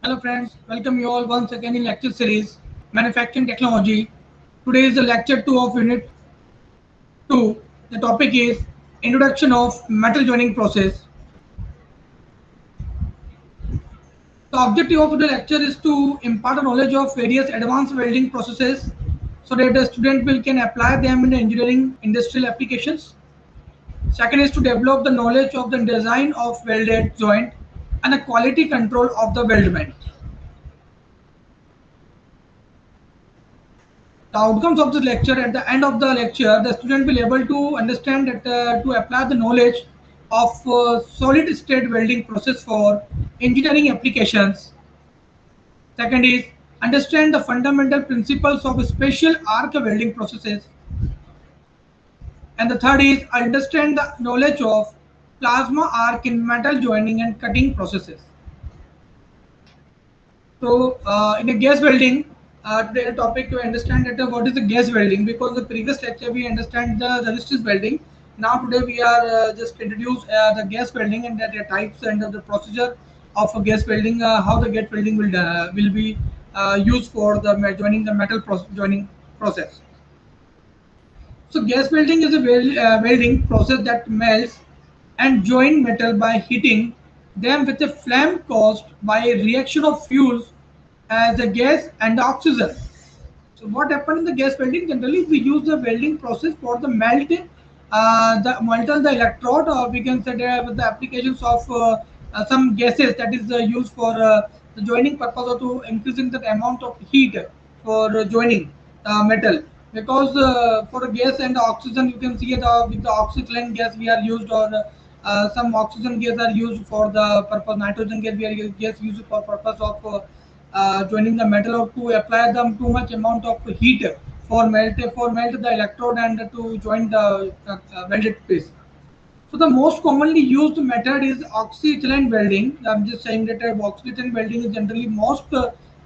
Hello friends, welcome you all once again in lecture series Manufacturing Technology. Today is the lecture 2 of unit 2. The topic is Introduction of Metal Joining Process. The objective of the lecture is to impart a knowledge of various advanced welding processes so that the student will can apply them in the engineering industrial applications. Second is to develop the knowledge of the design of welded joint and the quality control of the weldment. The outcomes of the lecture, at the end of the lecture the student will able to understand that to apply the knowledge of solid state welding process for engineering applications. Second is understand the fundamental principles of special arc welding processes, and the third is understand the knowledge of plasma arc in metal joining and cutting processes. So, in a gas welding, today the topic to understand that what is the gas welding, because the previous lecture we understand the resistance welding. Now today we are just introduce the gas welding and the types and the procedure of gas welding, how the gas welding will be used for the joining the metal joining process. So gas welding is a welding process that melts and join metal by heating them with a flame caused by a reaction of fuels as a gas and oxygen. So what happened in the gas welding? Generally, we use the welding process for the melting, the electrode, or we can say with the applications of some gases that is used for the joining purpose or to increasing the amount of heat for joining metal. Because for the gas and the oxygen, you can see it with the oxygen gas we are used, or some oxygen gas are used for the purpose. Nitrogen gas we are gas used for purpose of joining the metal, or to apply them too much amount of heat for melt the electrode and to join the welded piece. So the most commonly used method is oxyethylene welding. I'm just saying that oxyethylene welding is generally most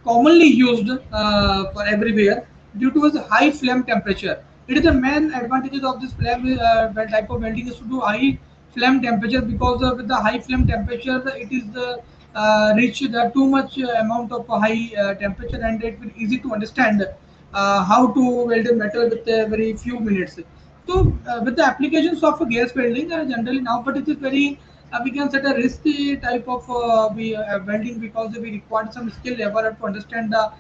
commonly used for everywhere due to its high flame temperature. It is the main advantages of this flame type of welding is to do high flame temperature, because with the high flame temperature it is reach the too much amount of high temperature, and it will easy to understand how to weld a metal with very few minutes. So, with the applications of gas welding, generally now, but it is very we can set a risky type of welding, because we require some skill level to understand the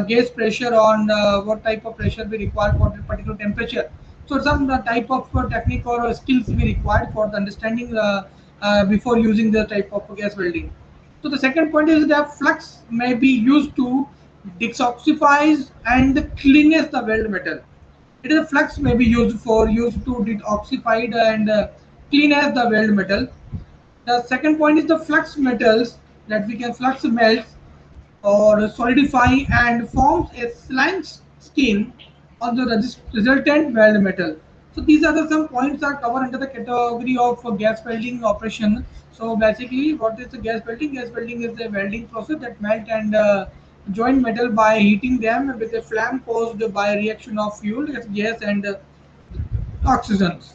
gas pressure on what type of pressure we require for the particular temperature. So, some type of technique or skills we required for the understanding before using the type of gas welding. So, the second point is that flux may be used to detoxify and cleanse the weld metal. It is a flux may be used to detoxify and clean as the weld metal. The second point is the flux metals that we can flux melts or solidify and forms a slime skin on the resultant weld metal. So these are the some points are covered under the category of gas welding operation. So basically, what is the gas welding? Gas welding is a welding process that melt and join metal by heating them with a flame caused by a reaction of fuel, gas, and oxygens.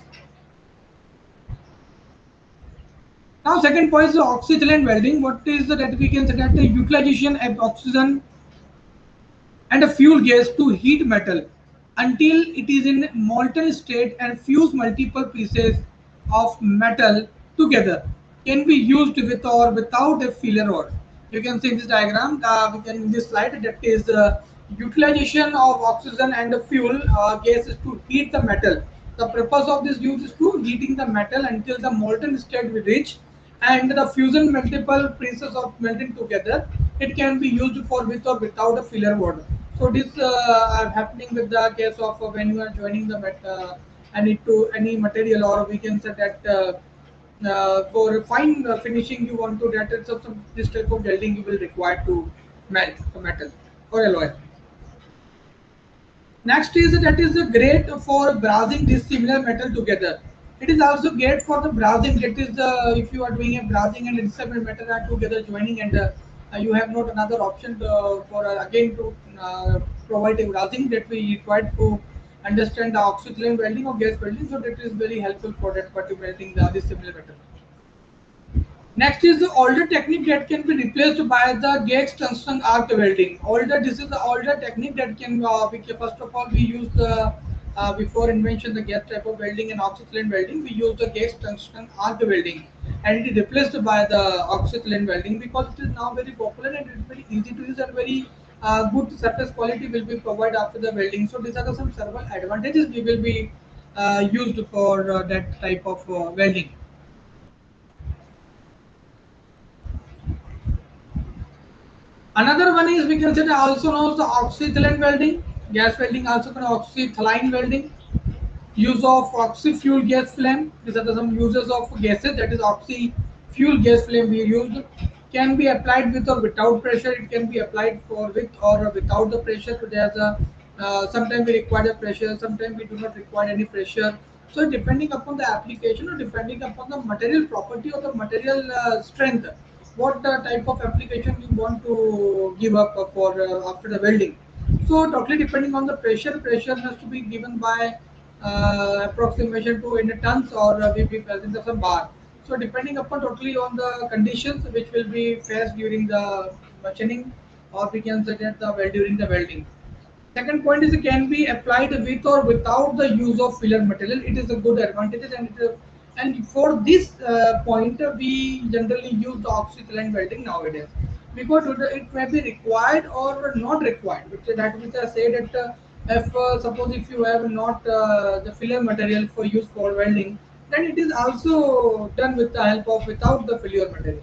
Now, second point is the oxyethylene welding. What is that we can say that the utilization of oxygen and a fuel gas to heat metal until it is in molten state and fuse multiple pieces of metal together, can be used with or without a filler rod. You can see in this diagram, we can in this slide, that is utilization of oxygen and the fuel gases to heat the metal. The purpose of this use is to heating the metal until the molten state we reach, and the fusion multiple pieces of melting together. It can be used for with or without a filler rod. So this are happening with the case of when you are joining the any material, or we can say that for fine finishing you want to that some this type of welding you will require to melt the metal or alloy. Next is that is great for brazing this similar metal together. It is also great for the brazing. That is if you are doing a brazing and similar metal are together joining, and you have not another option for again to provide a brazing, that we required to understand the oxyethylene welding or gas welding. So that is very helpful for that particular melting the this similar metal. Next is the older technique that can be replaced by the gas tungsten arc welding. Older, this is the older technique that can, first of all, we use the, before invention the gas type of welding and oxycylinder welding, we use the gas tungsten arc welding, and it is replaced by the oxycylinder welding because it is now very popular and it is very easy to use and very good surface quality will be provided after the welding. So these are the some several advantages we will be used for that type of welding. Another one is we consider also known as the oxyethylene welding, gas welding, also called oxyethylene welding. Use of oxy-fuel gas flame. These are the some uses of gases. That is oxy-fuel gas flame we used. Can be applied with or without pressure. It can be applied for with or without the pressure. So there's a sometimes we require the pressure. Sometimes we do not require any pressure. So depending upon the application or depending upon the material property or the material strength, what type of application you want to give up for after the welding. So totally depending on the pressure, pressure has to be given by approximation to in tons or we be present as a bar. So depending upon totally on the conditions which will be faced during the machining, or we can say that the well during the welding. Second point is it can be applied with or without the use of filler material. It is a good advantage, and for this point we generally use the oxycylinder welding nowadays because it may be required or not required. Which I say that if suppose if you have not the filler material for use for welding, then it is also done with the help of without the filler material.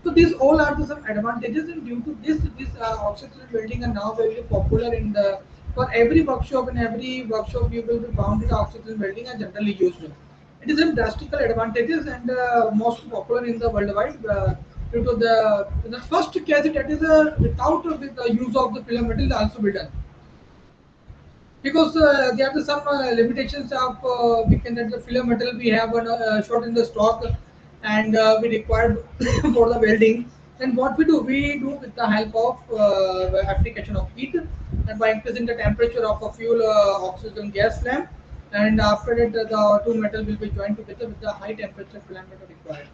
So these all are the some advantages, and due to this oxygen welding are now very popular in the for every workshop. In every workshop, you will be found that oxygen welding are generally used. It is a drastical advantages and most popular in the worldwide due to the first case that is without with the use of the filler material also be done because there are some limitations of we can that the filler metal we have one short in the stock and we require for the welding. Then what we do with the help of application of heat and by increasing the temperature of a fuel oxygen gas flame, and after that the two metal will be joined together with the high temperature flame metal required.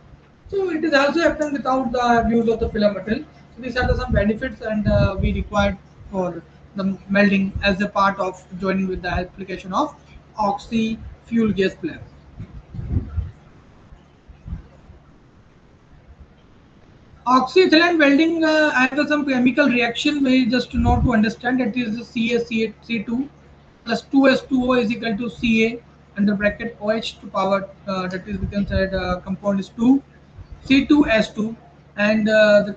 So it is also happen without the use of the filler metal. So these are the some benefits, and we required for the melding as a part of joining with the application of oxy fuel gas flame. Oxyethylene welding has some chemical reaction. We just know to understand that is CaC2 plus 2S2O is equal to Ca under bracket OH to power that is we can say the compound is 2 C2S2, and the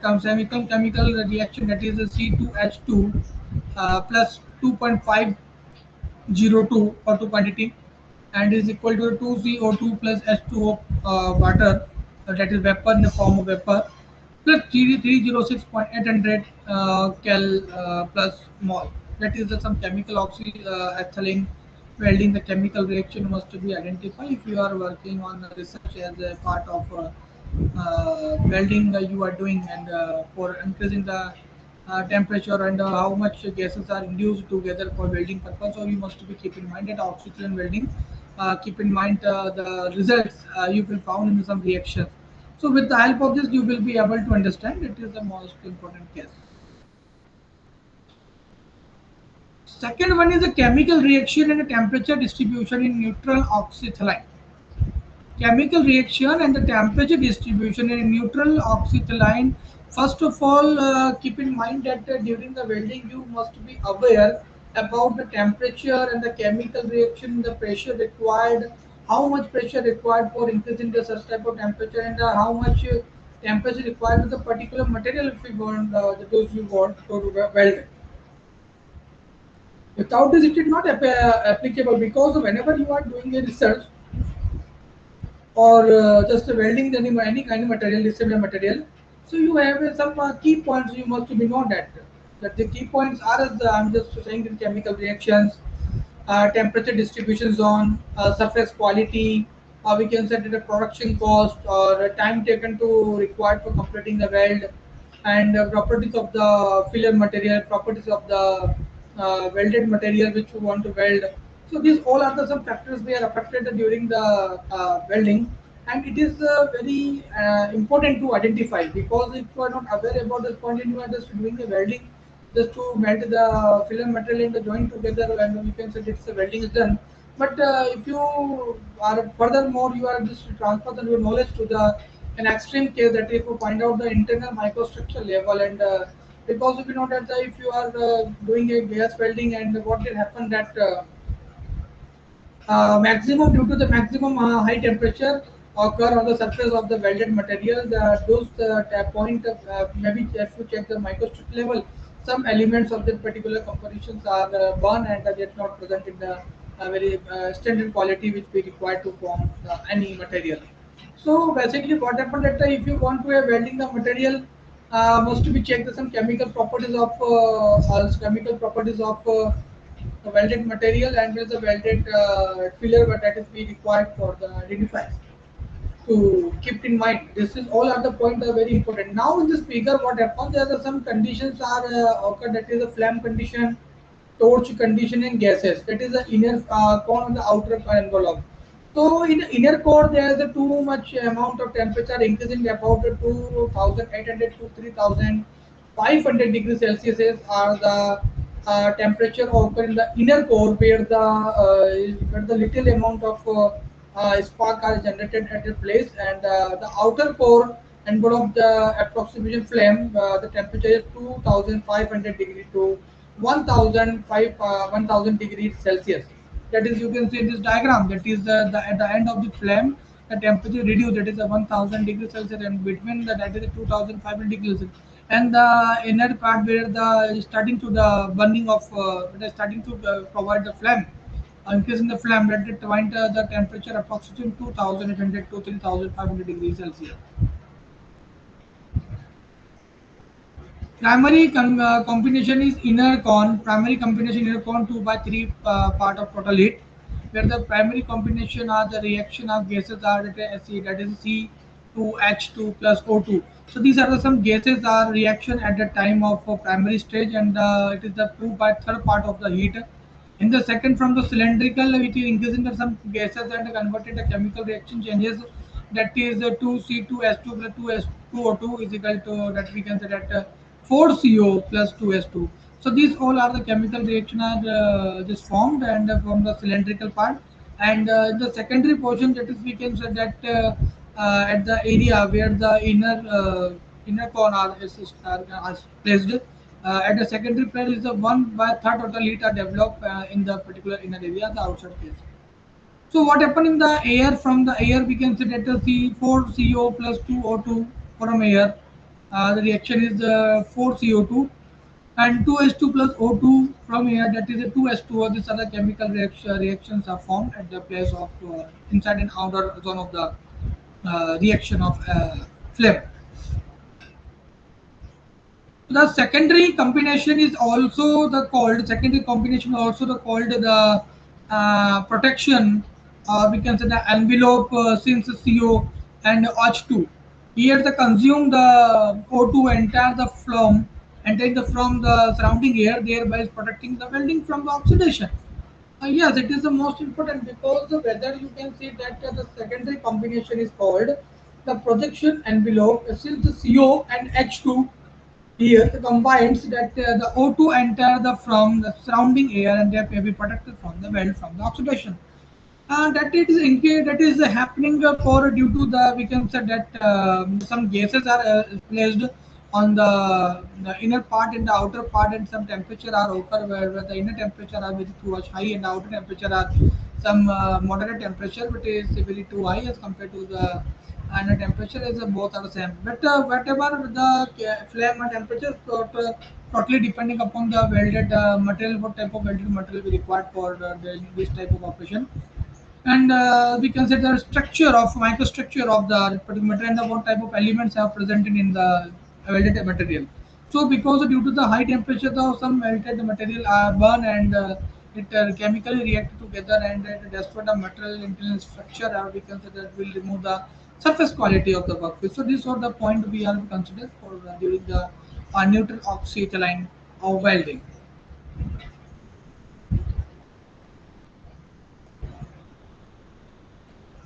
chemical reaction that is a C2H2 plus 2.502 or 2 quantity, and is equal to 2CO2 plus H2O water, that is vapor in the form of vapor, plus 306.800 cal plus mol. That is some chemical oxyethylene welding. The chemical reaction must be identified if you are working on research as a part of welding you are doing, and for increasing the temperature and how much gases are induced together for welding purpose. So you must be keep in mind that oxygen welding. Keep in mind the results you will found in some reactions. So with the help of this, you will be able to understand it is the most important case. Second one is a chemical reaction and a temperature distribution in neutral oxyethylene. Chemical reaction and the temperature distribution in neutral oxyethylene. First of all, keep in mind that during the welding you must be aware about the temperature and the chemical reaction, the pressure required, how much pressure required for increasing the such type of temperature, and how much temperature required with the particular material if you want the dose you want to weld. Without this, it is not applicable because whenever you are doing a research or just welding any kind of material, dissimilar material. So you have some key points you must be known that the key points are as I'm just saying in chemical reactions, temperature distribution zone, surface quality, we can set it a production cost or time taken to required for completing the weld, and properties of the filler material, properties of the welded material which you want to weld. So these all are the some factors we are affected during the welding. and it is very important to identify, because if you are not aware about this point and you are just doing the welding just to melt the film material and the joint together, and you can say it's the welding is done. But if you are furthermore you are just transfer the your knowledge to the an extreme case, that if you find out the internal microstructure level, and because if you know that if you are doing a gas welding, and what will happen that maximum due to the maximum high temperature occur on the surface of the welded material. Those point of, maybe if you check the microstructure level, some elements of the particular compositions are burned and are yet not present in the very standard quality which we require to form any material. So basically, what happened that if you want to have welding the material, must be checked some chemical properties of the welded material, and with the welded filler that is be required for the identifiers to keep in mind. This is all other points are very important. Now in this figure, what happens? There are some conditions are occur. That is a flame condition, torch condition, and gases. That is the inner core and the outer envelope. So in the inner core, there is a too much amount of temperature increasing about 2,800 to 3,500 degrees Celsius are the temperature occur in the inner core, where the little amount of spark are generated at a place, and the outer core envelope the approximation flame, the temperature is 2,500 degree to 1,000 degrees Celsius. That is, you can see in this diagram, that is at the end of the flame, the temperature reduced, that is a 1,000 degrees Celsius, and between that is a 2,500 degrees Celsius. And the inner part where the starting to the burning of starting to provide the flame, increasing the flame, that it point the temperature approximately 2,800 to 3,500 degrees Celsius. Combination is inner con. Primary combination inner con 2 by 3 part of total heat, where the primary combination are the reaction of gases are at a acid, that is C2H2 plus O2. So these are the some gases are reaction at the time of primary stage, and it is the 2 by third part of the heat. In the second, from the cylindrical, it is increasing the some gases and converted the chemical reaction changes. That is 2C2H2 plus 2S2O2 is equal to, that we can say that 4CO plus 2S2. So these all are the chemical reaction are just formed, and from the cylindrical part. And the secondary portion, that is we can say that at the area where the inner core are placed, at the secondary place is the 1 by third total heat are developed in the particular inner area, the outside place. So what happened in the air? From the air, we can say that the C4CO plus 2O2 from air. The reaction is 4CO2, and 2H2 plus O2 from air, that is a 2H2O. These are the chemical reactions are formed at the place of inside and outer zone of the reaction of flame. The secondary combination is also the called secondary combination also the called the protection, we can say the envelope, since CO and H2. Here the consume the O2 enter the flame, entering the from the surrounding air, thereby protecting the welding from the oxidation. Yes, it is the most important, because whether you can see that the secondary combination is called the projection envelope, since the CO and H2 here combines, that the O2 enter the from the surrounding air, and they may be protected from the weld from the oxidation. That it is in case that is happening for due to the, we can say that some gases are placed on the inner part and the outer part, and some temperature are occur where the inner temperature are very too much high, and the outer temperature are some moderate temperature, but is very too high as compared to the, and the temperature is both are the same. But whatever the flame and temperature totally depending upon the welded material, what type of welded material we required for this type of operation. And we consider the structure of microstructure of the particular material, and what type of elements are presented in the welded material. So because due to the high temperature, the some welded material are burn, and it chemically react together, and destroy the material internal structure, or we consider that will remove the surface quality of the workpiece. So these are the point we are considered for during the neutral oxyacetylene of welding.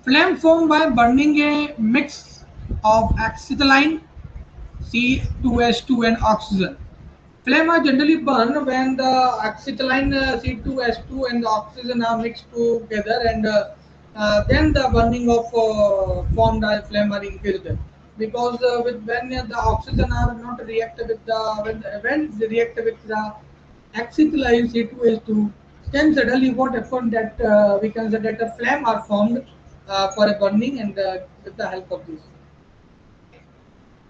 Flame formed by burning a mix of acetylene, C2H2 and oxygen. Flame are generally burned when the acetylene C2H2 and the oxygen are mixed together, and then the burning of formed flame are increased. Because with when the oxygen are not react with the when they react with the acetylene C2H2, then suddenly what happened that we can say that a flame are formed for a burning, and with the help of this.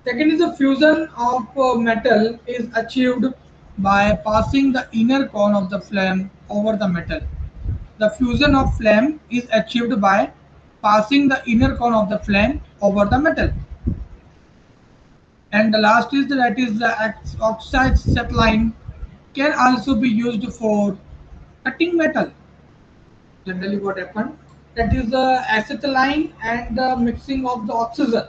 Second is the fusion of metal is achieved by passing the inner cone of the flame over the metal. The fusion of flame is achieved by passing the inner cone of the flame over the metal. And the last is that is the oxide set line can also be used for cutting metal. Generally what happened, that is the acetylene and the mixing of the oxygen.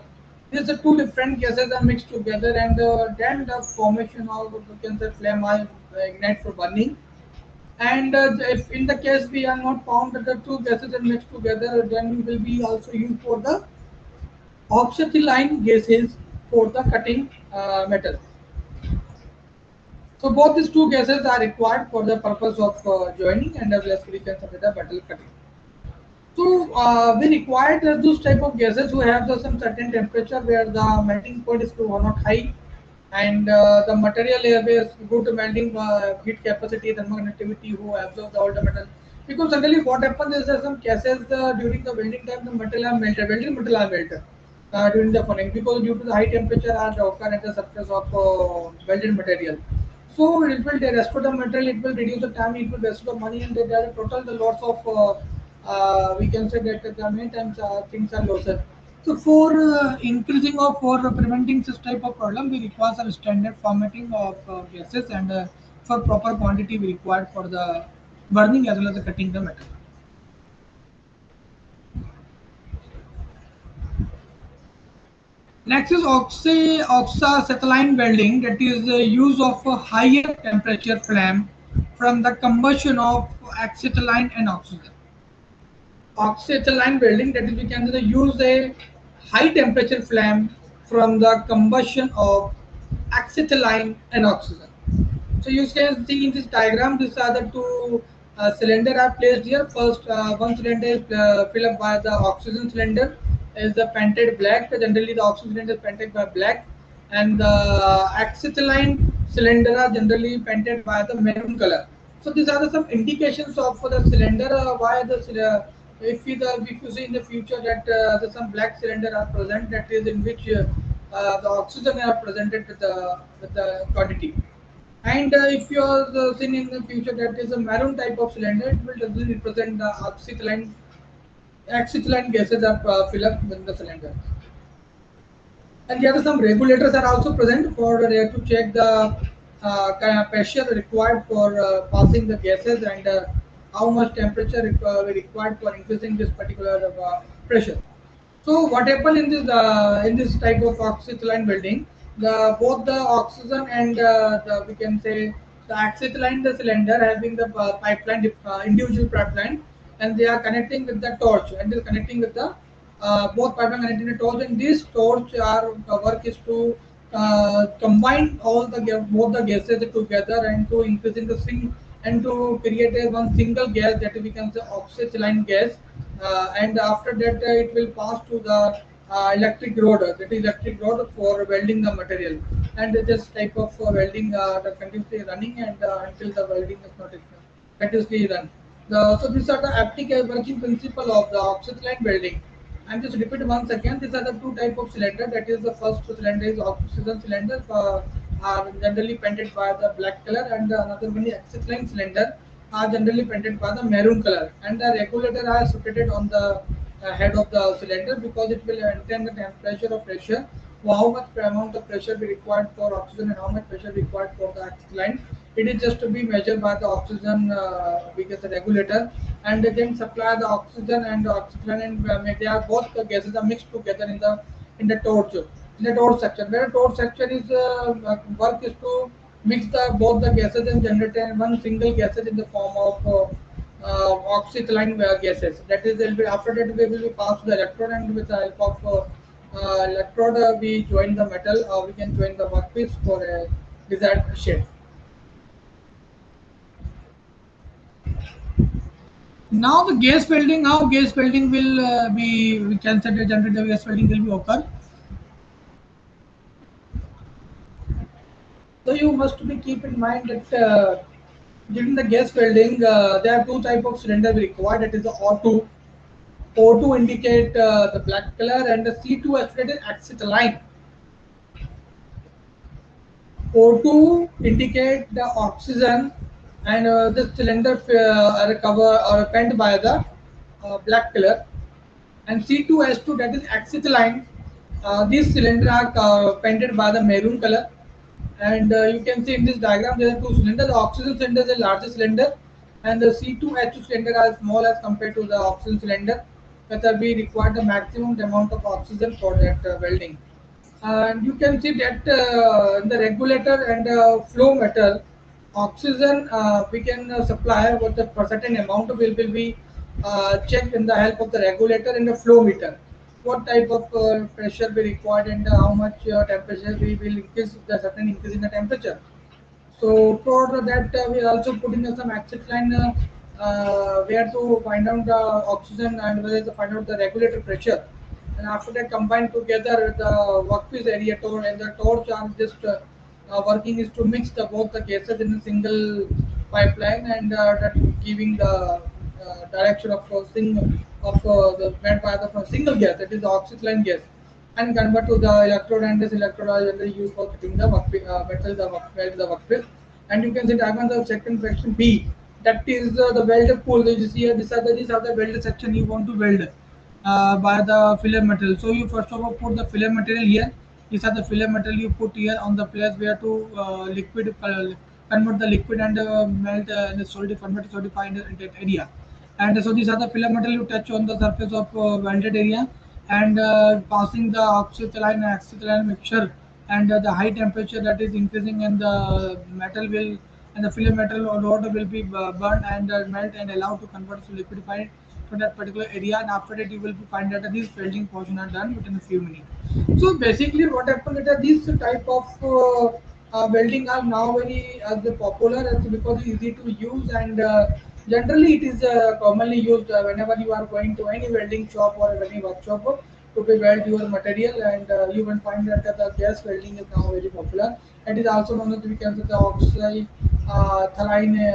These are two different gases are mixed together, and then the formation of we can say flame will ignite for burning. And if in the case we are not found that the two gases are mixed together, then we will be also used for the oxyacetylene gases for the cutting metal. So both these two gases are required for the purpose of joining, and obviously we can say the metal cutting. So we required those type of gases who have some certain temperature where the melting point is not high, and the material has good melting heat capacity, thermoconductivity, who absorb all the metal. Because suddenly what happens is that some cases during the welding time the metal are melted, welding metal are melted during the burning, because due to the high temperature are occur at the surface of welded material. So it will restore the material, it will reduce the time, it will restore the money, and there are total the lots of we can say that the many times things are losses. So for increasing or for preventing this type of problem, we require some standard formatting of gases, and for proper quantity we required for the burning as well as the cutting the metal. Next is oxacetylene welding, that is the use of a higher temperature flame from the combustion of acetylene and oxygen. Oxyacetylene welding, that is we can use a high temperature flame from the combustion of acetylene and oxygen. So you can see in this diagram, these are the two cylinder are placed here. First, one cylinder is filled up by the oxygen cylinder, is the painted black. Generally, the oxygen cylinder is painted by black, and the acetylene cylinder are generally painted by the maroon color. So these are some indications of the cylinder. Why the if you see in the future that some black cylinder are present, that is in which the oxygen are presented with the quantity. And if you are seen in the future that is a maroon type of cylinder, it will definitely represent the acetylene gases are fill up in the cylinder. And there are some regulators are also present for to check the kind of pressure required for passing the gases, and how much temperature required for increasing this particular pressure. So what happened in this type of oxyacetylene welding? The both the oxygen and the we can say the acetylene the cylinder having the pipeline individual pipeline, and they are connecting with the torch, and they're connecting with the both pipeline connecting the torch, and this torch our work is to combine all the both the gases together and to increasing the sing and to create a one single gas that we can say oxyacetylene gas, and after that it will pass to the electric rod, that is electric rod for welding the material, and this type of welding the continuously running, and until the welding is not continuously run. So these are the applicable working principle of the oxyacetylene welding. And just repeat once again, these are the two type of cylinder. That is the first cylinder is oxygen cylinder, are generally painted by the black color, and another one is acetylene cylinder, are generally painted by the maroon color. And the regulator are situated on the head of the cylinder, because it will maintain the temperature or pressure. How much amount of pressure be required for oxygen and how much pressure required for the acetylene. It is just to be measured by the oxygen because the regulator, and then supply the oxygen and the oxygen, and they are both the gases are mixed together in the torch, in the torch section. Where torch section is work is to mix the both the gases and generate one single gases in the form of oxyacetylene gases. That is, after that we will be passed to the electrode, and with the help of electrode we join the metal, or we can join the workpiece for a desired shape. Now the gas welding, how gas welding will be, we can say the generator gas welding will be occur. So you must be keep in mind that during the gas welding, there are two type of cylinder we require. That is the O2. O2 indicate the black color, and the C2 activated acetylene. O2 indicate the oxygen, and the cylinder are cover or painted by the black color, and C2H2, that is acetylene. These cylinders are painted by the maroon color, and you can see in this diagram there are two cylinders. The oxygen cylinder is the largest cylinder, and the C2H2 cylinder are small as compared to the oxygen cylinder. Whether we require the maximum amount of oxygen for that welding. And you can see that the regulator and flow metal oxygen we can supply with the certain amount will be checked in the help of the regulator and the flow meter. What type of pressure we required, and how much temperature we will increase, the certain increase in the temperature. So for that, we are also putting some exit line where to find out the oxygen, and whether to find out the regulator pressure. And after that, combine together the workpiece area torch and the torch are just working is to mix the both the gases in a single pipeline, and that giving the direction of the went by the single gas, that is the oxygen gas, and convert to the electrode, and this electrode are generally used for fitting the metal, the workpiece. And you can see diagram the second section B, that is the weld pool. You see here, these are the weld section you want to weld by the filler material. So you first of all put the filler material here. These are the filler material you put here on the place where to liquid convert the liquid, and melt and convert to solidify in that area. And so these are the filler material you touch on the surface of welded area, and passing the oxyacetylene and acetylene mixture, and the high temperature that is increasing, and the metal will, and the filler metal or rod will be burned and melt and allowed to convert to liquefied for that particular area. And after that you will find that these welding portion are done within a few minutes. So basically what happened is that these type of welding are now very popular, because it's easy to use, and generally it is commonly used whenever you are going to any welding shop or any workshop to be weld your material. And you will find that the gas welding is now very popular. It is also known as, we can say, the oxide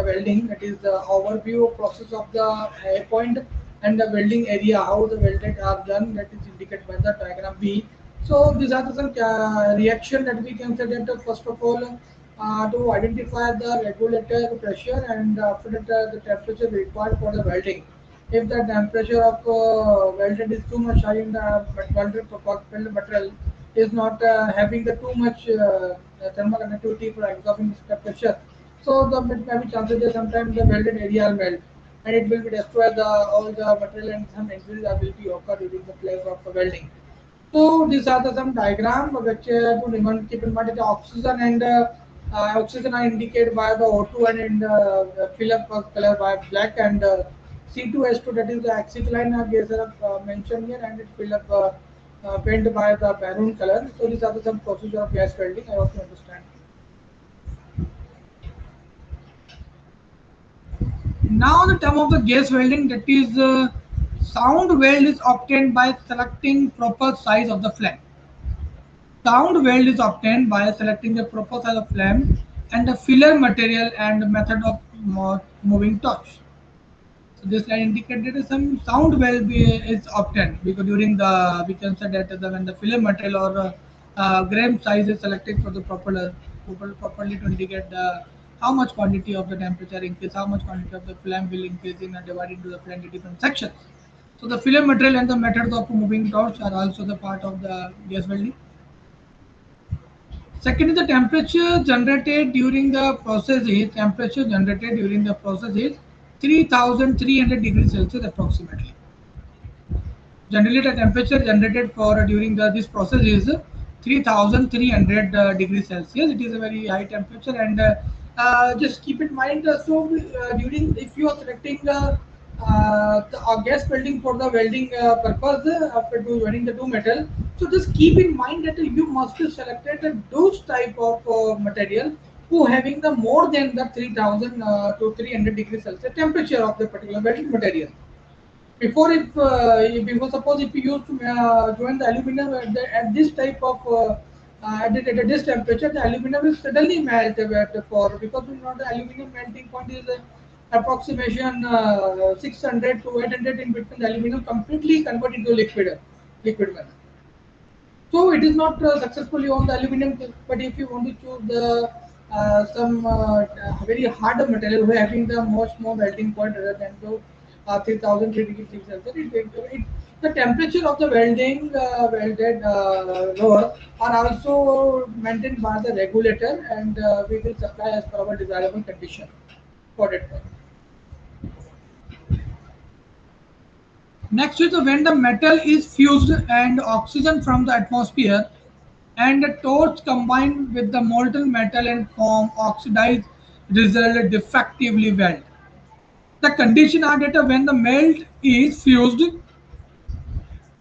welding. That is the overview process of the point and the welding area, how the welded are done, that is indicated by the diagram B. So these are the some reaction that we can say that first of all to identify the regulator pressure, and after that the temperature required for the welding. If the temperature of welded is too much high, in the welded material is not having the too much thermal conductivity for absorbing the pressure, so the maybe chances that sometimes the welded area will melt, and it will be destroy the all the material, and some injuries will be occur during the place of the welding. So these are the some diagram which to remember, keep in mind that the oxygen and oxygen are indicated by the O2, and in the fill up color by black, and C2H2, that is the acetylene gas mentioned here, and it fill up painted by the maroon color. So these are the some procedure of gas welding. I hope you understand. Now the term of the gas welding, that is sound weld is obtained by selecting proper size of the flame. Sound weld is obtained by selecting the proper size of flame and the filler material and method of moving torch. So this line indicated that some sound weld is obtained because during the, we can say that when the filler material or gram size is selected for the properly to indicate the how much quantity of the temperature increase, how much quantity of the flame will increase in and divided into the flame into different sections. So the filler material and the methods of moving torch are also the part of the gas welding. Second is the temperature generated during the process is 3300 degrees Celsius approximately. Generally, the temperature generated for during this process is 3300 degrees Celsius. It is a very high temperature, and Just keep in mind. During if you are selecting gas welding for the welding purpose after welding the two metal, so just keep in mind that you must select those type of material who having the more than the 3000 to 300 degrees Celsius temperature of the particular welding material. Before suppose if you use to join the aluminum at this type of at this temperature, the aluminum will suddenly melt for because you know the aluminum melting point is approximation 600 to 800 in between. The aluminum completely converted into liquid manner. So it is not successfully on the aluminum, but if you want to choose the some very hard material who having the much more melting point rather than the 3000 degrees Celsius, the temperature of the welded roller are also maintained by the regulator, and we will supply as per our desirable condition for it. Next is when the metal is fused and oxygen from the atmosphere and the torch combined with the molten metal and form oxidized result defectively weld. The condition are that when the melt is fused,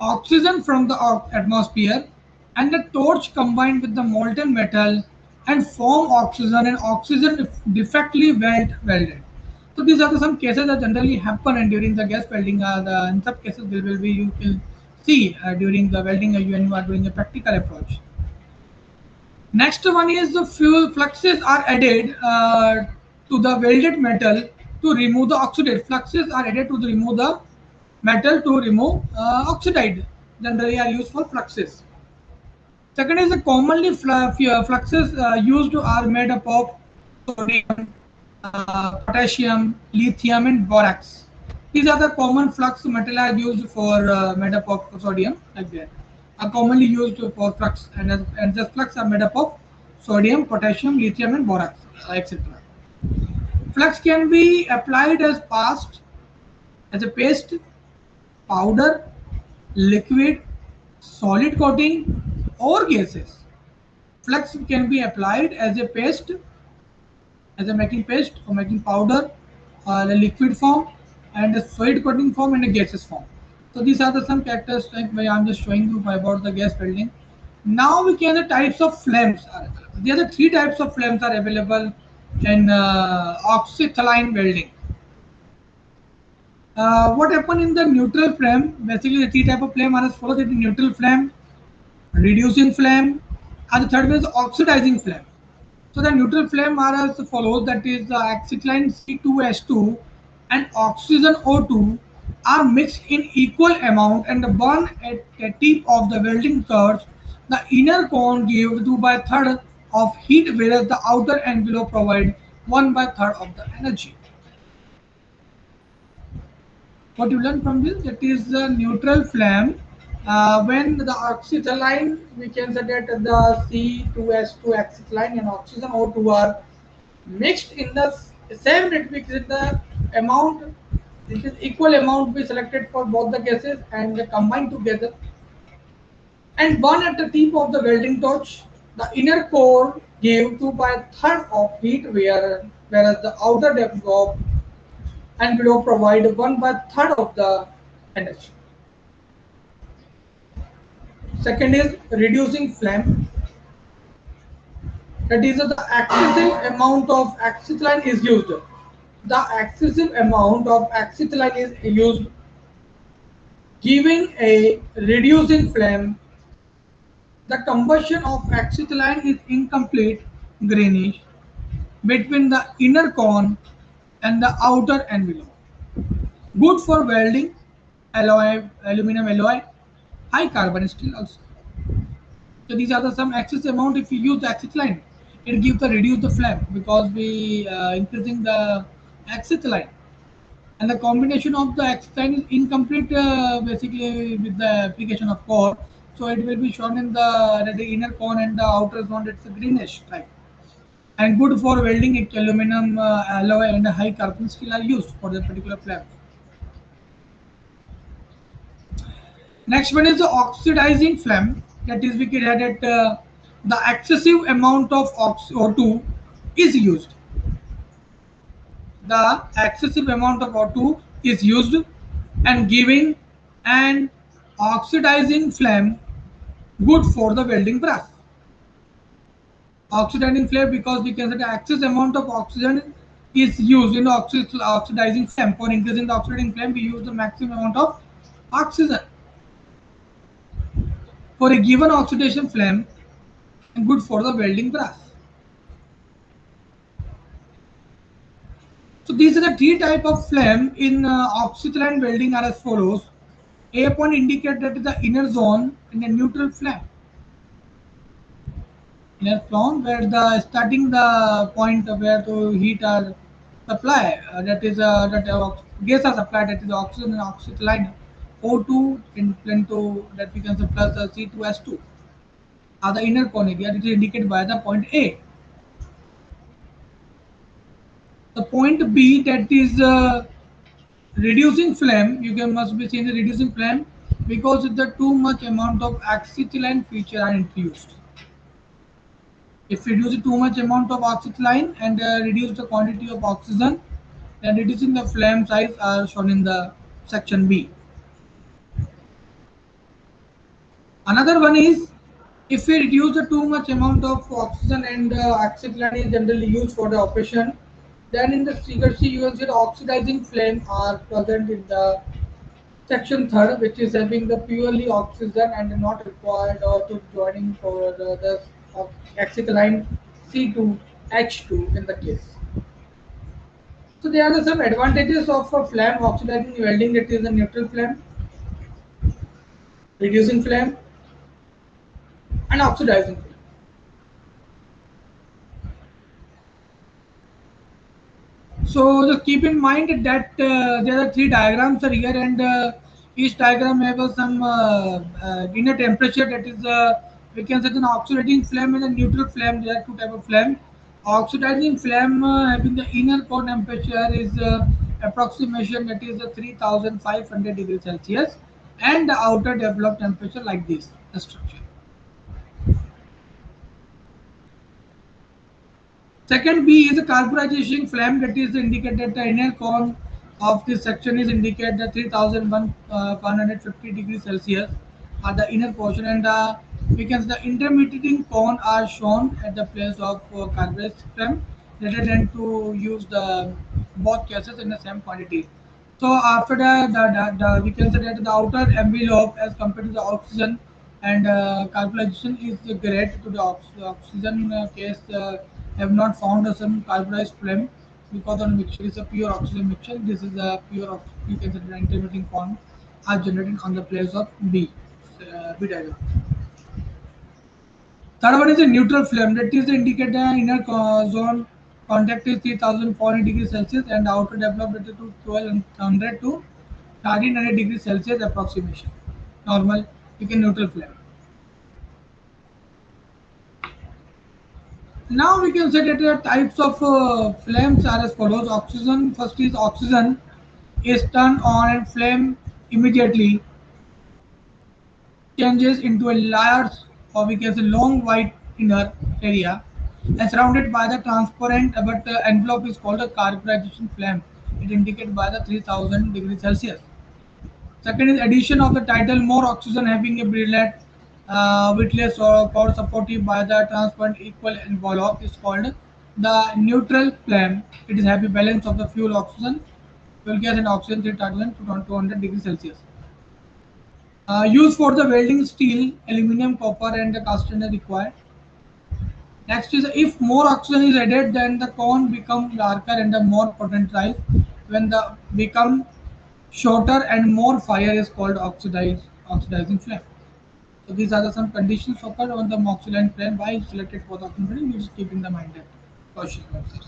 oxygen from the atmosphere and the torch combined with the molten metal and form oxygen and oxygen defectively welded. So these are some cases that generally happen and during the gas welding. In some cases will be you can see during the welding when you are doing a practical approach. Next one is the fuel fluxes are added to the welded metal to remove the oxidate. Fluxes are added to remove the metal to remove oxide. Generally are used for fluxes. Second is the commonly fluxes used are made up of sodium, potassium, lithium, and borax. These are the common flux metal are used for made up of sodium like that. Are commonly used for flux, and the flux are made up of sodium, potassium, lithium, and borax, etc. Flux can be applied as as a paste, powder, liquid, solid coating, or gases. Flux can be applied as a paste, as a making paste or making powder, the liquid form, and a solid coating form and a gaseous form. So these are the some characteristics I am just showing you about the gas welding. Now we can the types of flames. There are three types of flames are available in oxyacetylene welding. What happened in the neutral flame? Basically, the three type of flame are as follows: the neutral flame, reducing flame, and the third one is oxidizing flame. So the neutral flame are as follows: that is acetylene C2H2 and oxygen O2 are mixed in equal amount and burn at the tip of the welding curves. The inner cone gives 2/3 of heat, whereas the outer envelope provide 1/3 of the energy. What you learn from this, that is the neutral flame. When the oxyacetylene, we can say that the C2H2 acetylene and oxygen O2 are mixed in the same rate, mix in the amount, this is equal amount we selected for both the gases and they combine together and burn at the tip of the welding torch. The inner core gave 2/3 of heat, whereas the outer envelope and below provide 1/3 of the energy. Second is reducing flame. That is the excessive amount of acetylene is used. The excessive amount of acetylene is used, giving a reducing flame. The combustion of acetylene is incomplete, greenish, between the inner cone and the outer envelope. Good for welding, alloy, aluminum alloy, high carbon steel also. So these are the some excess amount if you use the acetylene. It gives the reduce the flame because we increasing the acetylene. And the combination of the acetylene is incomplete basically with the application of core. So it will be shown in the inner cone and the outer zone, it's a greenish type. And good for welding, aluminum alloy and high carbon steel are used for that particular flame. Next one is the oxidizing flame. That is, we can add that the excessive amount of O2 is used. the excessive amount of O2 is used and giving an oxidizing flame good for the welding brass. Oxidizing flame, because we can say the excess amount of oxygen is used in the oxidizing flame. For increasing the oxidizing flame, we use the maximum amount of oxygen. For a given oxidation flame, good for the welding brass. So these are the three type of flame in oxycline welding are as follows. A point indicate that is the inner zone in a neutral flame. Inner zone where the starting the point where the heat are supply that is that gas are supplied, that is the oxygen and oxycline O2 in plane to that we can say plus C2S2 are the inner cone area, that is indicated by the point A. The point B, that is reducing flame, you can must be seeing the reducing flame because the too much amount of acetylene feature are introduced. If reduce too much amount of acetylene and reduce the quantity of oxygen, then reducing the flame size are shown in the section B. Another one is if we reduce the too much amount of oxygen and acetylene is generally used for the operation, then in the figure C you can see the oxidizing flame are present in the section third, which is having the purely oxygen and not required or to joining for the acetylene C2H2 in the case. So there are some advantages of a flame oxidizing welding, that is a neutral flame, reducing flame, and oxidizing flame. So just keep in mind that there are three diagrams are here, and each diagram have some inner temperature, that is we can say an oxidating flame and a neutral flame. There are two type of flame. Oxidizing flame having the inner core temperature is approximation, that is 3500 degrees Celsius, and the outer developed temperature like this the structure. Second B is a carburization flame, that is indicated the inner cone of this section is indicated the 3150 degrees Celsius at the inner portion, and we can see the intermediate cone are shown at the place of carburized flame rather than to use the both cases in the same quantity. So after the we can say that the outer envelope as compared to the oxygen and carbonization is great to the oxygen case have not found some carbonized flame because the mixture is a pure oxygen mixture. This is a pure you can say the intermediate form are generated on the place of B. B diagram. Third one is a neutral flame, that is indicate the inner zone contact is 3400 degrees Celsius and outer developed to 1200 to 1300 degrees Celsius approximation. Normal, you can neutral flame. Now we can say that the types of flames are as follows. Oxygen, first is oxygen is turned on and flame immediately changes into a large or we can say long white inner area and surrounded by the transparent but envelope is called a carburization flame. It indicated by the 3000 degrees Celsius. Second is addition of the title more oxygen having a brilliant witless or power supported by the transparent equal envelope is called the neutral flame. It is happy balance of the fuel gas and oxygen 3000 to 200 degrees Celsius. Used for the welding steel, aluminum, copper, and the cast iron required. Next is if more oxygen is added, then the cone become darker and the more potential. When the become shorter and more fire is called oxidizing flame. So these are the some conditions occur on the oxidizing flame. Why is selected for the oxidizing flame? You just keep in the mind that question answers.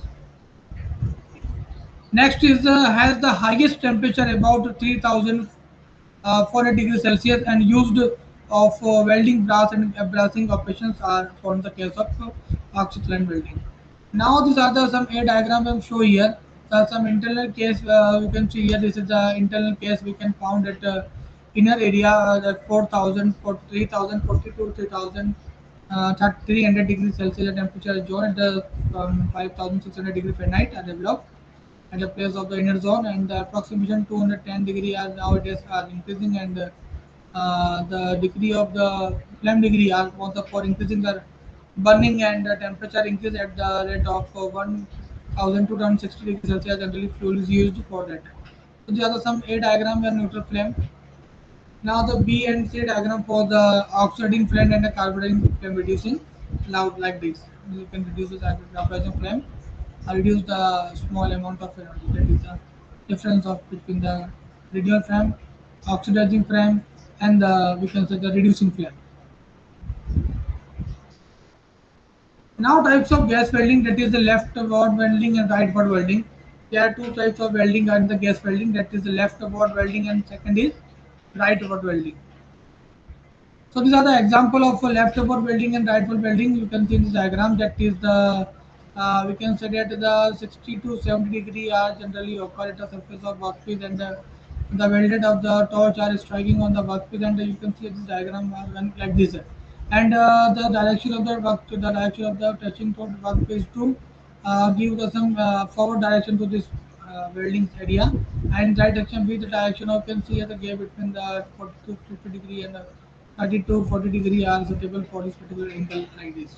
Next is has the highest temperature about 3000 400 degrees Celsius and used of welding brass and brassing operations are for the case of oxycline welding. Now these are the some A diagram I show here. Some internal case you can see here. This is the internal case we can found that inner area that 4000 for 3000 42 3000 300 degrees Celsius temperature zone at the 5600 degree Fahrenheit are developed. at the place of the inner zone, and the approximation 210 degree are nowadays are increasing, and the degree of the flame degree are for increasing the burning, and the temperature increase at the rate of 1260 degrees Celsius. Generally, fuel is used for that. So these are the some A diagram where neutral flame. Now the B and C diagram for the oxidizing flame and the carbureting flame reducing. Now like this, you can reduce the oxidizing flame, reduce the small amount of energy. That is the difference of between the radial flame, oxidizing flame, and the we can say the reducing flame. Now types of gas welding, that is the leftward welding and rightward welding. There are two types of welding in the gas welding, that is the leftward welding and second is rightward welding. So these are the example of leftover welding and rightward welding. You can see in this diagram that is the we can say that the 60 to 70 degree are generally occur at the surface of workpiece, and the welded of the torch are striking on the workpiece, and you can see this diagram are run like this. And the direction of the work, the direction of the touching toward workpiece to give the some forward direction to this welding area, and right direction with the direction of you can see the gap between the 40 to 50 degree and the 30 to 40 degree are suitable for this particular angle like this.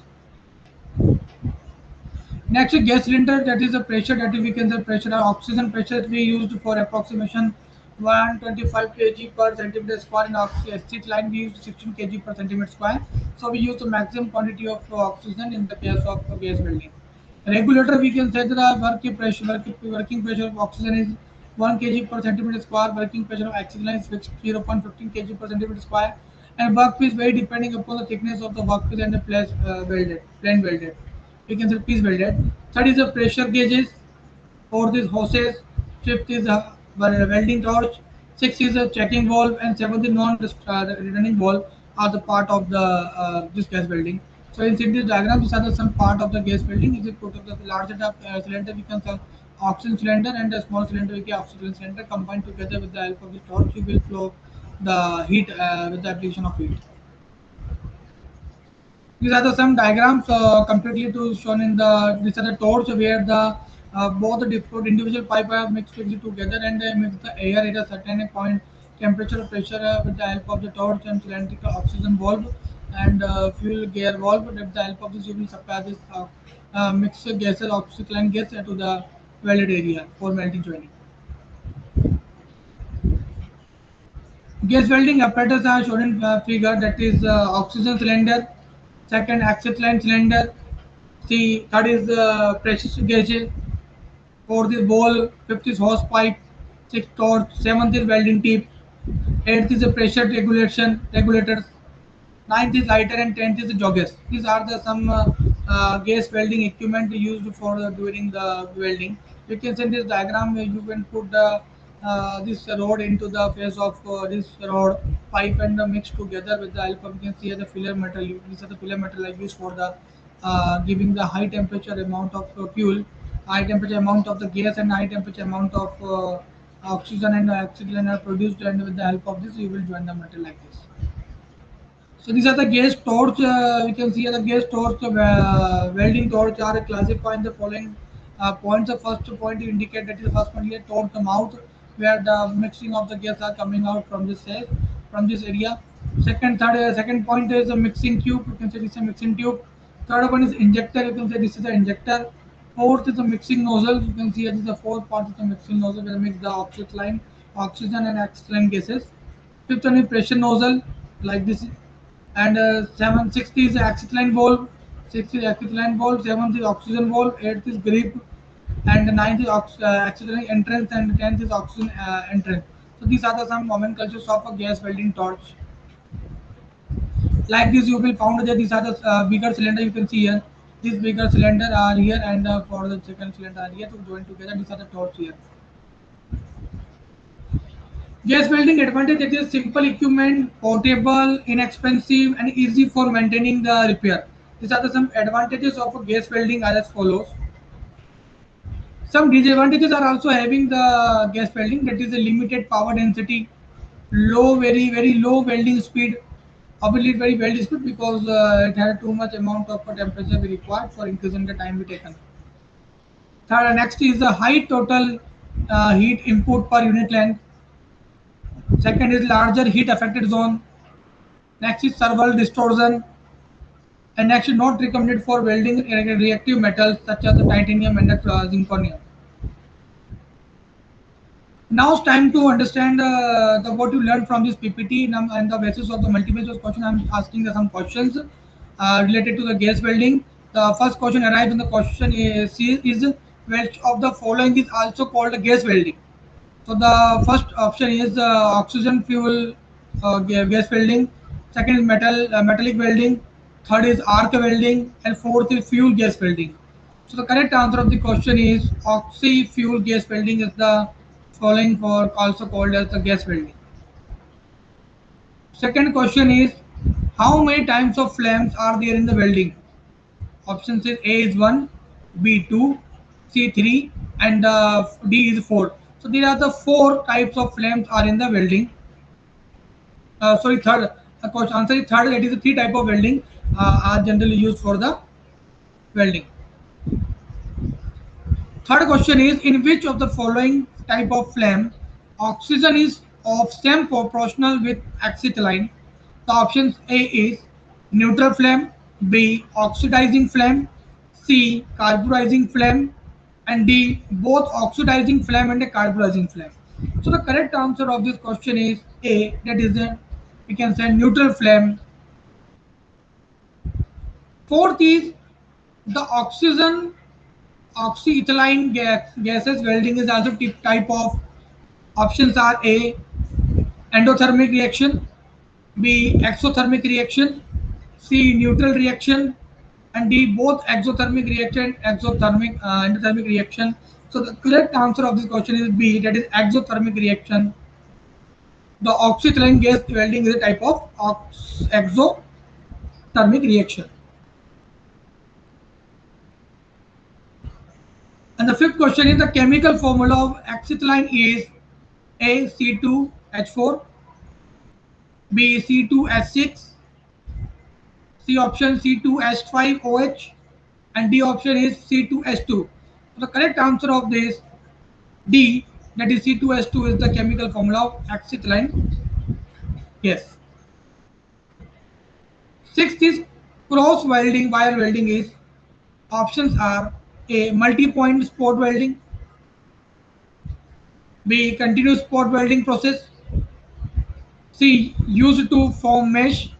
Next, a gas cylinder, that is the pressure, that is we can say pressure or oxygen pressure we used for approximation 125 kg per centimeter square. In acetic line we use 16 kg per centimeter square. So we use the maximum quantity of oxygen in the case of gas welding. Regulator, we can say that the working pressure of oxygen is 1 kg per centimeter square. Working pressure of oxygen is fixed 0.15 kg per centimeter square. And workpiece vary depending upon the thickness of the workpiece and the place welded, plane welded. We can say piece welded. Third is the pressure gauges. Fourth is hoses. Fifth is a welding torch. Sixth is a checking valve, and seventh is non-returning valve are the part of the this gas welding. So in this diagram, these are the some part of the gas welding. Is it put of the larger cylinder we can say oxygen cylinder, and the small cylinder we can oxygen cylinder combined together with the help of the torch. You will flow the heat with the application of heat. These are the some diagrams completely to shown in the these are the torch where the both the different individual pipe are mixed together, and they mix the air at a certain point temperature pressure with the help of the torch and cylindrical oxygen valve and fuel gear valve. With the help of this you will supply this mixed gases oxygen gas to the welded area for melting joining. Gas welding apparatus are shown in figure, that is oxygen cylinder, second acetylene cylinder, the third is pressure gauge, fourth is bowl, fifth is hose pipe, sixth torch, seventh is welding tip, eighth is a pressure regulators, ninth is lighter, and tenth is joggers. These are the some gas welding equipment used for during the welding. You can see in this diagram where you can put the this rod into the face of this rod pipe and mix together with the help of you can see the filler metal. These are the filler metal I use for the giving the high temperature amount of fuel, high temperature amount of the gas, and high temperature amount of oxygen and oxygen are produced, and with the help of this you will join the metal like this. So these are the gas torch. We can see the gas torch, welding torch are classified in the following points. The first point you indicate, that is the first point here, torch the mouth, where the mixing of the gas are coming out from this side, from this area. Second point is a mixing tube. You can say this is a mixing tube. Third one is injector. You can say this is the injector. Fourth is a mixing nozzle. You can see this is the fourth part of the mixing nozzle where mix the oxygen and oxygen gases. Fifth one is pressure nozzle like this, and sixth is acetylene valve, sixth is acetylene valve, seventh is oxygen valve, eighth is grip, and ninth is acetylene entrance, and tenth is oxygen entrance. So these are the some nomenclatures of a gas welding torch. Like this, you will found that these are the bigger cylinder you can see here. These bigger cylinder are here, and for the second cylinder are here to join together. These are the torch here. Gas welding advantage, it is simple equipment, portable, inexpensive, and easy for maintaining the repair. These are the some advantages of a gas welding are as follows. Some disadvantages are also having the gas welding, that is a limited power density, very low welding speed, obviously very welding speed because it had too much amount of temperature we required for increasing the time we taken. Third, next is the high total heat input per unit length. Second is larger heat affected zone. Next is thermal distortion. And next is not recommended for welding reactive metals such as the titanium and the zirconium. Now it's time to understand what you learned from this PPT and the basis of the multiple choice question. I'm asking some questions related to the gas welding. The first question arrives in the question is which of the following is also called a gas welding? So the first option is oxygen fuel gas welding. Second is metallic welding. Third is arc welding, and fourth is fuel gas welding. So the correct answer of the question is oxy fuel gas welding is the following for also called as the gas welding. Second question is how many types of flames are there in the welding? Options is A is 1, B 2, C 3, and D is 4. So there are the four types of flames are in the welding. Sorry, third. Question answer is third. That is the three type of welding are generally used for the welding. Third question is in which of the following type of flame oxygen is of same proportional with acetylene? The options A is neutral flame, B oxidizing flame, C carburizing flame, and D both oxidizing flame and a carburizing flame. So the correct answer of this question is A, that is a we can say neutral flame. Fourth is the oxyethylene gases welding is also type of. Options are A endothermic reaction, B exothermic reaction, C neutral reaction, and D both exothermic reaction exothermic endothermic reaction. So the correct answer of this question is B, that is exothermic reaction. The oxyethylene gas welding is a type of exothermic reaction. And the fifth question is the chemical formula of acetylene is A C2H4, B C2H6, C option C2H5OH, and D option is C2H2. So the correct answer of this D, that is C2H2, is the chemical formula of acetylene. Yes. Sixth is cross welding, wire welding is. Options are A multi-point spot welding, B continuous spot welding process, C used to form mesh,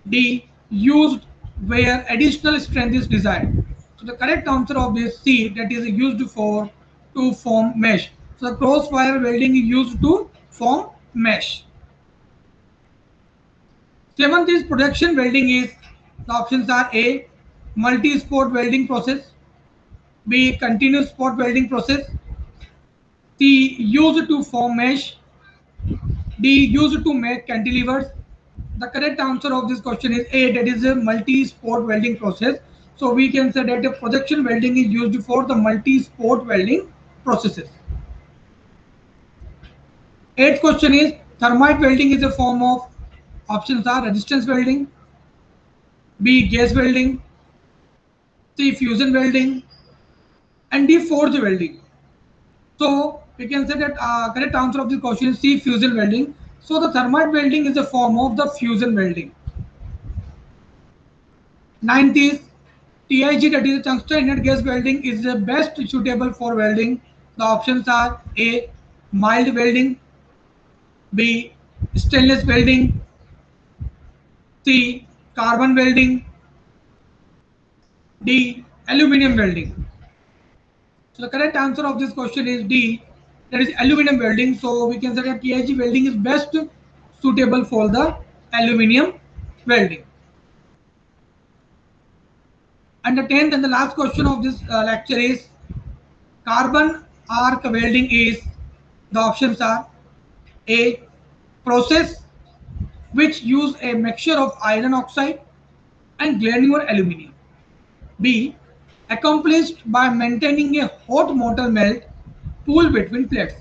D used where additional strength is desired. So the correct answer of this C, that is used for to form mesh. So the cross wire welding is used to form mesh. Seventh is projection welding is. The options are A multi-spot welding process, B continuous spot welding process, C used to form mesh, D used to make cantilevers. The correct answer of this question is A, that is a multi-spot welding process. So we can say that the projection welding is used for the multi-spot welding processes. Eighth question is thermite welding is a form of. Options are resistance welding, B gas welding, C fusion welding, and D forge welding. So we can say that correct answer of the question is C fusion welding. So the thermite welding is a form of the fusion welding. Ninth is TIG, that is tungsten inert gas welding, is the best suitable for welding. The options are A mild welding, B stainless welding, C carbon welding, D aluminum welding. So the correct answer of this question is D, that is aluminum welding. So we can say that TIG welding is best suitable for the aluminum welding. And the 10th and the last question of this lecture is carbon arc welding is. The options are A process which use a mixture of iron oxide and granular aluminum. B accomplished by maintaining a hot mortar melt pool between plates.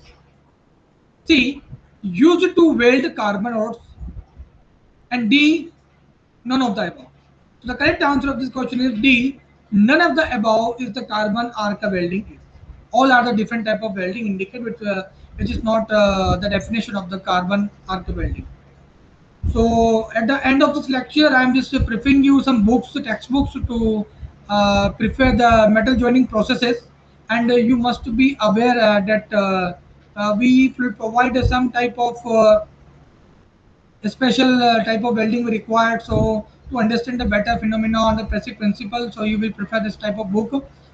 C used to weld carbon rods, and D none of the above. So the correct answer of this question is D, None of the above is the carbon arc welding. All are the different type of welding indicate which is not the definition of the carbon arc welding. So at the end of this lecture, I am just preparing you some books, textbooks to prepare the metal joining processes, and you must be aware that we will provide some type of a special type of welding required. So to understand the better phenomena on the basic principle, so you will prefer this type of book,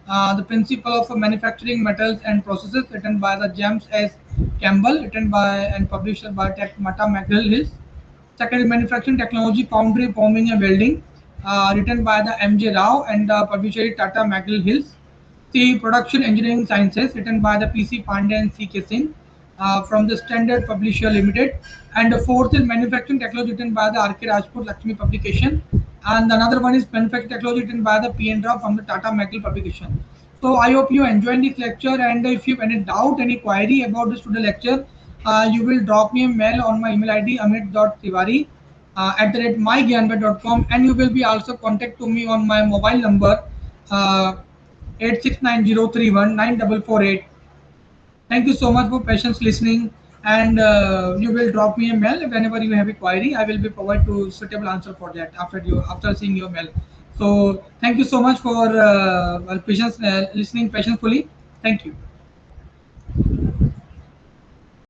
the principle of manufacturing metals and processes, written by the James S. Campbell, written by and published by Tech Mata McGill Hills. Second is manufacturing technology, foundry, forming and welding, written by the M.J. Rao and publisher Tata McGill Hills. The production engineering sciences, written by the P.C. Pandey and C.K. Singh from the Standard Publisher Limited. And the fourth is manufacturing technology, written by the R.K. Rajput Lakshmi publication. And another one is manufacturing technology, written by the P. N. Rao from the Tata McGill publication. So I hope you enjoyed this lecture, and if you have any doubt, any query about this today lecture, you will drop me a mail on my email ID amit.tiwari @mygyanbet.com, and you will be also contact to me on my mobile number uh, 8690319448. Thank you so much for patience listening, and you will drop me a mail whenever you have a query. I will be provide to suitable answer for that after seeing your mail. So thank you so much for patience listening patientfully. Thank you.